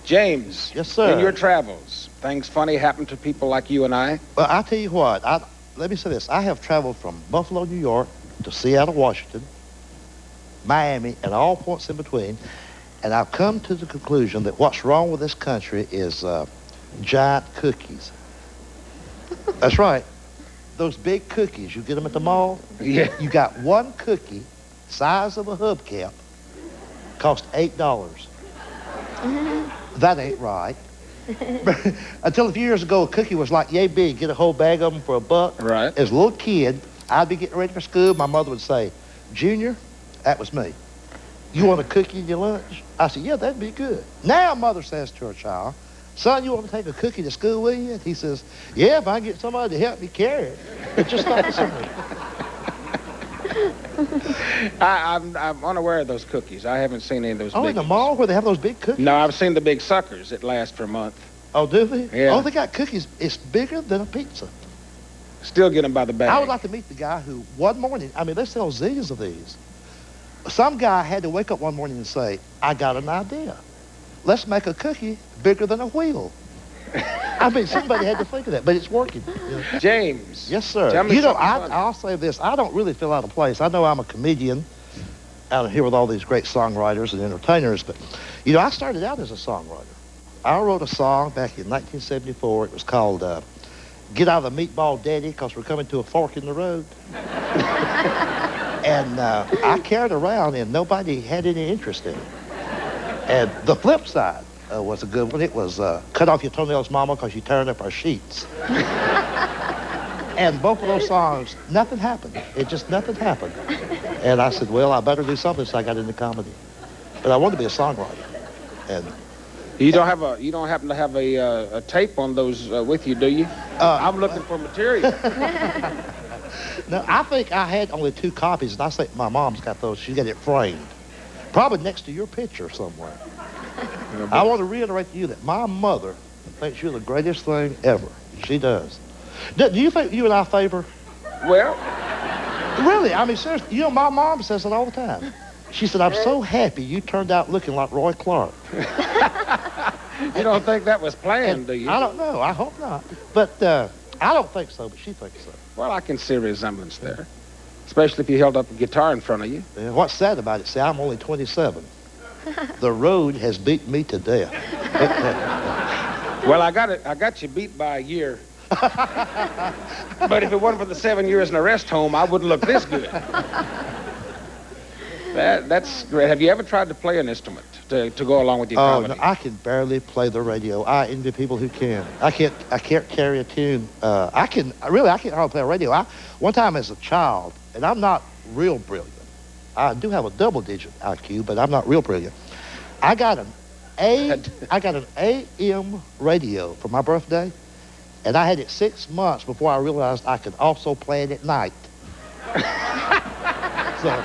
James. Yes, sir. In your travels, things funny happen to people like you and I? Well, I'll tell you what. Let me say this. I have traveled from Buffalo, New York, to Seattle, Washington, Miami, and all points in between. And I've come to the conclusion that what's wrong with this country is giant cookies. That's right. Those big cookies, you get them at the mall. Yeah. You got one cookie, size of a hubcap, cost $8. That ain't right. Until a few years ago, a cookie was like yay big. Get a whole bag of them for $1. Right. As a little kid, I'd be getting ready for school. My mother would say, Junior, that was me. You want a cookie in your lunch? I said, yeah, that'd be good. Now mother says to her child, son, you want to take a cookie to school with you? And he says, yeah, if I can get somebody to help me carry it. It's just not the same. I'm unaware of those cookies. I haven't seen any of those big in the ones. mall where they have those big cookies? No, I've seen the big suckers that last for a month. Oh, do they? Yeah. Oh, they got cookies. It's bigger than a pizza. Still get them by the bag. I would like to meet the guy who, one morning, they sell zillions of these. Some guy had to wake up one morning and say, I got an idea. Let's make a cookie bigger than a wheel. Somebody had to think of that, but it's working. James. Yes, sir. Tell me something I'll say this. I don't really feel out of place. I know I'm a comedian out here with all these great songwriters and entertainers, but, I started out as a songwriter. I wrote a song back in 1974. It was called Get Out of the Meatball Daddy, because we're coming to a fork in the road. And I carried around, and nobody had any interest in it. And the flip side was a good one. It was Cut Off Your Toenails, Mama, because you're tearing up our sheets. And both of those songs, nothing happened. Nothing happened. And I said, well, I better do something, so I got into comedy. But I wanted to be a songwriter. And you don't happen to have a tape on those with you, do you? I'm looking for material. No, I think I had only 2 copies, and I think my mom's got those. She got it framed. Probably next to your picture somewhere. I want to reiterate to you that my mother thinks you're the greatest thing ever. She does. Do you think you and I favor? Well. Really, seriously, my mom says it all the time. She said, I'm so happy you turned out looking like Roy Clark. You don't think that was planned, do you? I don't know. I hope not. But I don't think so, but she thinks so. Well, I can see a resemblance there, especially if you held up a guitar in front of you. Yeah, what's sad about it, see, I'm only 27. The road has beat me to death. Well, I got you beat by a year. But if it wasn't for the 7 years in a rest home, I wouldn't look this good. That's great. Have you ever tried to play an instrument to go along with your comedy? No, I can barely play the radio. I envy people who can. I can't carry a tune. I can't hardly play a radio. One time as a child, and I'm not real brilliant. I do have a double-digit IQ, but I'm not real brilliant. I got an AM radio for my birthday, and I had it 6 months before I realized I could also play it at night. So.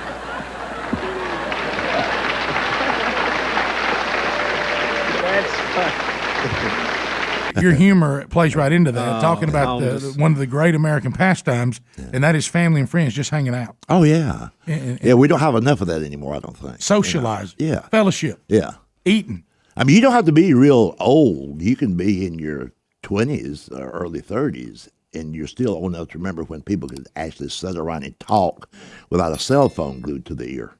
Your humor plays right into that, talking about one of the great American pastimes, and that is family and friends just hanging out. Oh, yeah. And we don't have enough of that anymore, I don't think. Socializing. Yeah. Fellowship. Yeah. Eating. You don't have to be real old. You can be in your 20s or early 30s, and you're still old enough to remember when people could actually sit around and talk without a cell phone glued to the ear.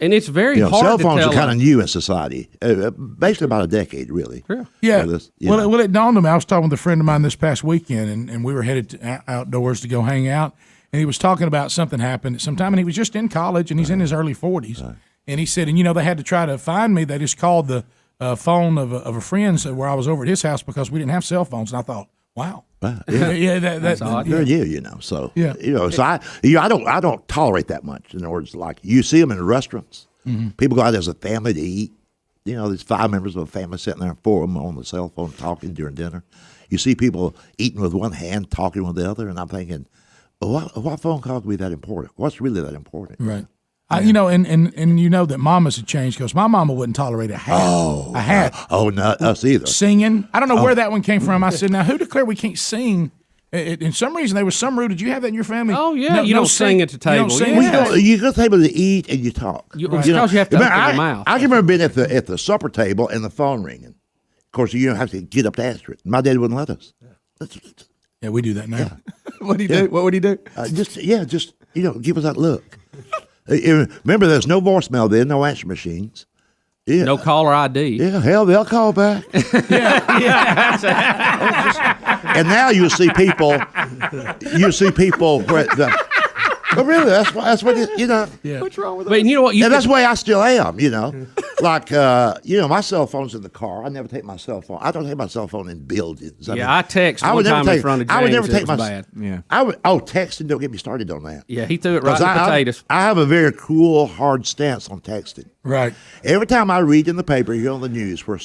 And it's very hard to tell. Cell phones are kind of new in society, basically about a decade, really. Yeah. Well, it dawned on me. I was talking with a friend of mine this past weekend, and we were headed outdoors to go hang out, and he was talking about something happened at some time, and he was just in college, and he's in his early 40s, and he said, and they had to try to find me. They just called the phone of a friend where I was over at his house because we didn't have cell phones, and I thought, wow. That's odd. They're you know. So yeah. So I don't tolerate that much. In other words, like you see them in restaurants. Mm-hmm. People go out as a family to eat. There's 5 members of a family sitting there, 4 of them on the cell phone talking during dinner. You see people eating with one hand, talking with the other, and I'm thinking, what phone call could be that important? What's really that important? Right. Yeah. And that mamas had changed because my mama wouldn't tolerate a hat. Not us either. Singing. I don't know where that one came from. I said, now who declared we can't sing? In some reason, there was some rule. Did you have that in your family? Oh, yeah. You don't sing at the table. You go to the table to eat and you talk. Because you have to open your mouth. I can remember being at the supper table and the phone ringing. Of course, you don't have to get up to answer it. My dad wouldn't let us. Yeah, we do that now. What do you do? What would he do? Just give us that look. Remember, there's no voicemail then, no answer machines. Yeah. No caller ID. Yeah, hell, they'll call back. And now you see people where but really, that's what it, Yeah. What's wrong with that? But you know what? That's the way I still am, Like, my cell phone's in the car. I never take my cell phone. I don't take my cell phone in buildings. I text one time in front of James. I would never take my bad. Yeah. Texting, don't get me started on that. Yeah, he threw it right in the potatoes. I have a very cool, hard stance on texting. Right. Every time I read in the paper, hear on the news where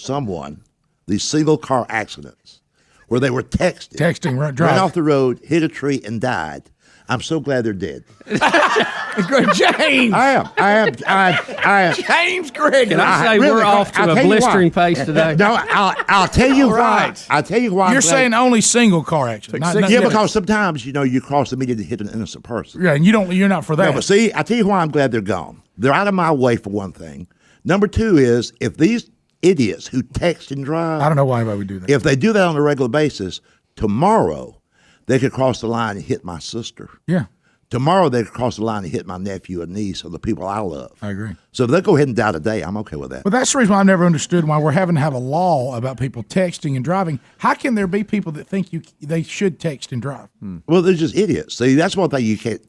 these single car accidents, where they were texting, ran driving off the road, hit a tree, and died. I'm so glad they're dead. James! I am. James Gregory! Can I say we're off to a blistering pace today? No, I'll tell you why. I'll tell you why. You're saying only single car accidents. Because sometimes, you cross the median to hit an innocent person. Yeah, and you're not for that. No, but see, I tell you why I'm glad they're gone. They're out of my way, for one thing. Number two is, if these idiots who text and drive, I don't know why anybody would do that. If they do that on a regular basis, tomorrow they could cross the line and hit my sister. Yeah. Tomorrow they could cross the line and hit my nephew and niece or the people I love. I agree. So if they go ahead and die today, I'm okay with that. But that's the reason why I've never understood why we're having to have a law about people texting and driving. How can there be people that think they should text and drive? Well, they're just idiots. See, that's one thing you can't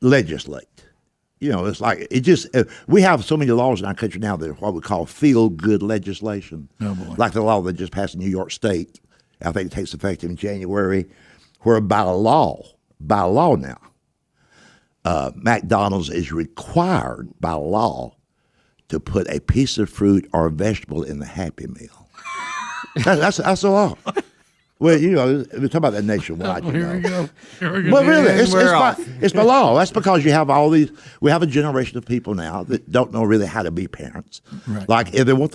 legislate. It's like we have so many laws in our country now that are what we call feel-good legislation. Oh, boy. Like the law that just passed in New York State. I think it takes effect in January, where by law now, McDonald's is required by law to put a piece of fruit or a vegetable in the Happy Meal. That's the law. Well, we're talking about that nationwide. Here we go. But really, it's by law. That's because you have we have a generation of people now that don't know really how to be parents. Right. Like if they want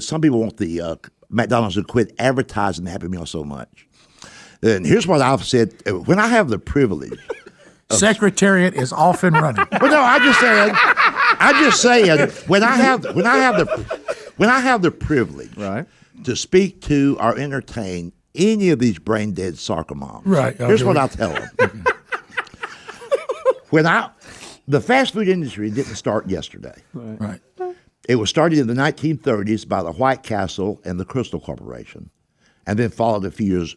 some people want the McDonald's to quit advertising the Happy Meal so much. And here's what I've said: when I have the privilege, Secretariat is off and running. Well, no, I just saying when I have the privilege, right, to speak to or entertain any of these brain dead soccer moms. Right. Here's what I'll tell them. The fast food industry didn't start yesterday. Right. It was started in the 1930s by the White Castle and the Crystal Corporation, and then followed a few years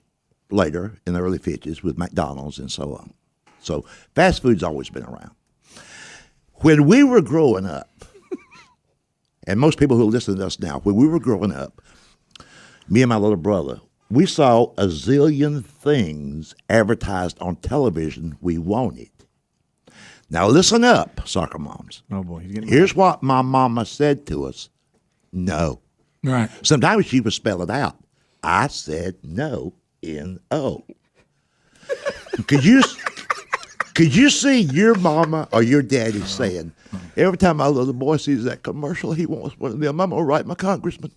later in the early 50s with McDonald's and so on. So fast food's always been around. When we were growing up, and most people who listen to us now, when we were growing up, me and my little brother, we saw a zillion things advertised on television we wanted. Now listen up, soccer moms. Oh boy, here's what my mama said to us: no. Right. Sometimes she would spell it out. I said no, N-O. Could you see your mama or your daddy saying, every time my little boy sees that commercial, he wants one of them, I'm going to write my congressman.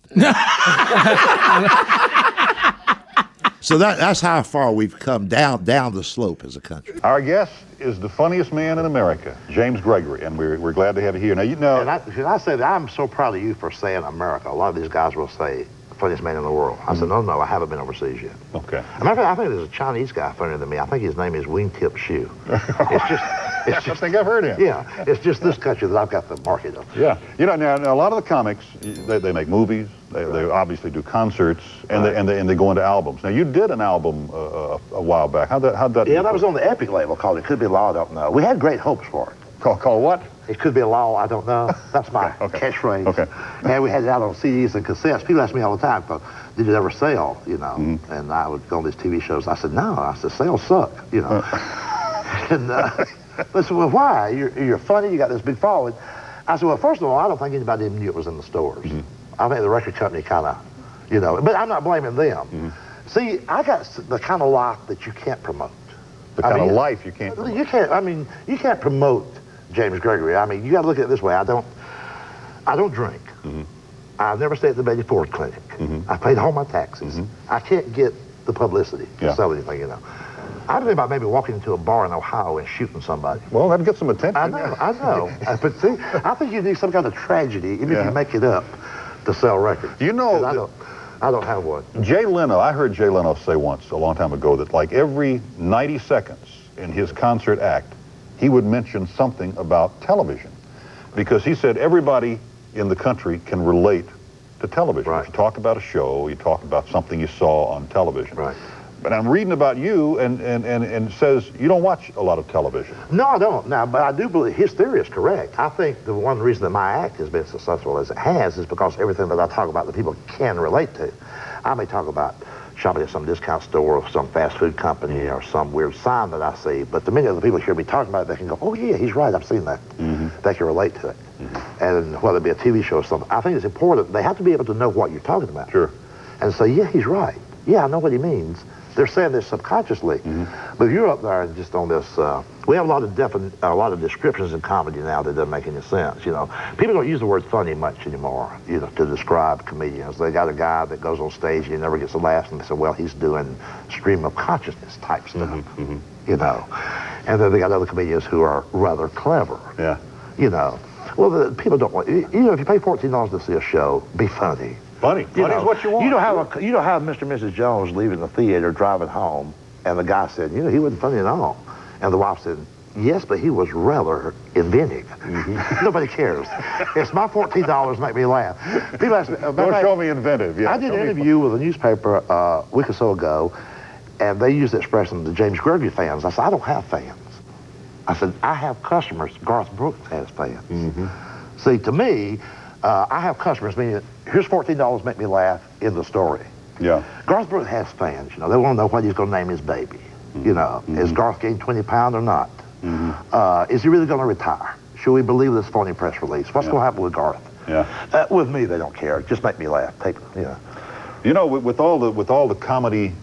So that's how far we've come down the slope as a country. Our guest is the funniest man in America, James Gregory, and we're glad to have you here. Now, And I say that I'm so proud of you for saying America. A lot of these guys will say, funniest man in the world. I said, no, I haven't been overseas yet. Okay. As a matter of fact, I think there's a Chinese guy funnier than me. I think his name is Wingtip Shoe. I think I've heard him. Yeah, it's just this country that I've got the market of. Yeah. Now a lot of the comics, they make movies, they obviously do concerts, and they go into albums. Now, you did an album a while back. How'd that Yeah, that was on the Epic label called It Could Be Law, I Don't Know. We had great hopes for it. Called what? It Could Be a Law, I Don't Know. That's my catchphrase. Okay. And we had it out on CDs and cassettes. People ask me all the time, did it ever sell, Mm-hmm. And I would go on these TV shows. I said, no. I said, sales suck, And they said, well, why? You're funny, you got this big following. I said, well, first of all, I don't think anybody even knew it was in the stores. Mm-hmm. I think the record company kind of, but I'm not blaming them. Mm-hmm. See, I got the kind of life that you can't promote. The kind of life you can't promote. You can't promote James Gregory. I mean, you got to look at it this way. I don't drink. Mm-hmm. I've never stayed at the Betty Ford Clinic. Mm-hmm. I paid all my taxes. Mm-hmm. I can't get the publicity to sell anything, I think about maybe walking into a bar in Ohio and shooting somebody. Well, that'd get some attention. I know. But see, I think you need some kind of tragedy, even if you make it up, to sell records. I don't have one. Jay Leno, I heard Jay Leno say once, a long time ago, that like every 90 seconds in his concert act, he would mention something about television. Because he said everybody in the country can relate to television. Right. If you talk about a show, you talk about something you saw on television. Right. But I'm reading about you, and it says you don't watch a lot of television. No, I don't. Now, but I do believe his theory is correct. I think the one reason that my act has been successful as it has is because everything that I talk about that people can relate to. I may talk about shopping at some discount store or some fast food company or some weird sign that I see, but the many other people hear me talking about it, they can go, oh yeah, he's right, I've seen that. They can relate to it. And whether it be a TV show or something, I think it's important. They have to be able to know what you're talking about. Sure. And say, yeah, he's right. Yeah, I know what he means. They're saying this subconsciously. But if you're up there and just on this, we have a lot of descriptions in comedy now that doesn't make any sense, you know. People don't use the word funny much anymore, you know, to describe comedians. They got a guy that goes on stage and he never gets a laugh, and they say, well, he's doing stream of consciousness type stuff, you know. And then they got other comedians who are rather clever, you know. Well, people don't want, you know, if you pay $14 to see a show, be funny. Funny. Funny is what you want. You don't have Mr. and Mrs. Jones leaving the theater, driving home, and the guy said, you know, he wasn't funny at all. And the wife said, yes, but he was rather inventive. Nobody cares. It's my $14 make me laugh. People ask me, don't show me inventive. Yeah, I did an interview with a newspaper a week or so ago, and they used the expression, the James Gregory fans. I said, I don't have fans. I said, I have customers. Garth Brooks has fans. See, to me, I have customers, meaning, here's $14, make me laugh, in the story. Yeah. Garth Brooks has fans, you know. They want to know what he's going to name his baby. You know, is Garth gained 20 pounds or not? Is he really going to retire? Should we believe this phony press release? What's going to happen with Garth? Yeah. With me, they don't care. Just make me laugh. You know, with all the comedy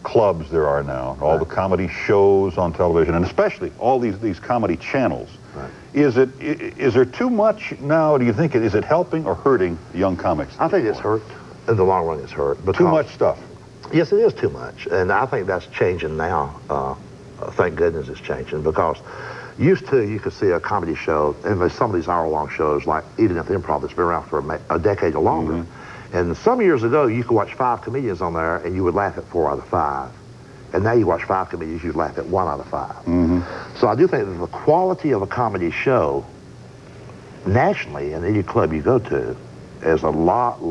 clubs there are now, all the comedy shows on television, and especially all these comedy channels, is there too much now? Do you think is it helping or hurting young comics? I think it's hurt. In the long run, it's hurt. Too much stuff. Yes, it is too much, and I think that's changing now. Thank goodness it's changing, because used to you could see a comedy show, and there's some of these hour-long shows, like even at the Improv, that's been around for a decade or longer. And some years ago, you could watch 5 comedians on there, and you would laugh at 4 out of 5. And now you watch 5 comedians, you'd laugh at 1 out of 5. So I do think that the quality of a comedy show, nationally, in any club you go to, is a lot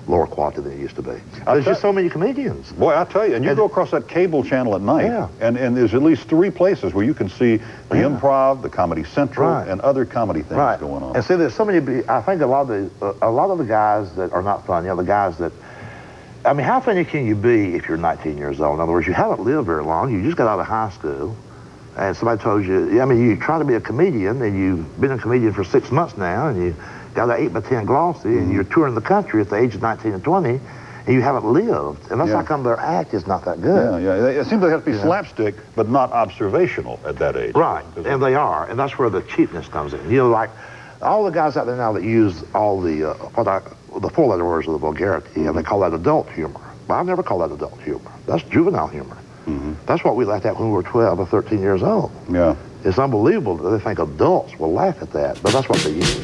lower quality than it used to be. There's just so many comedians. Boy, I'll tell you, and you go across that cable channel at night, and there's at least 3 places where you can see the Improv, the Comedy Central, and other comedy things going on. And see, there's so many, I think a lot of the guys that are not funny are the guys that, I mean, how funny can you be if you're 19 years old? In other words, you haven't lived very long, you just got out of high school, and somebody told you, I mean, you try to be a comedian, and you've been a comedian for 6 months now, and you got an 8x10 glossy, and you're touring the country at the age of 19 and 20, and you haven't lived. And that's how come their act is not that good. It seems like they have to be slapstick, but not observational at that age. Right, and they are, and that's where the cheapness comes in. You know, like, all the guys out there now that use all the, the 4-letter words of the vulgarity, and they call that adult humor. But I never call that adult humor. That's juvenile humor. That's what we laughed at when we were 12 or 13 years old. It's unbelievable that they think adults will laugh at that, but that's what they use.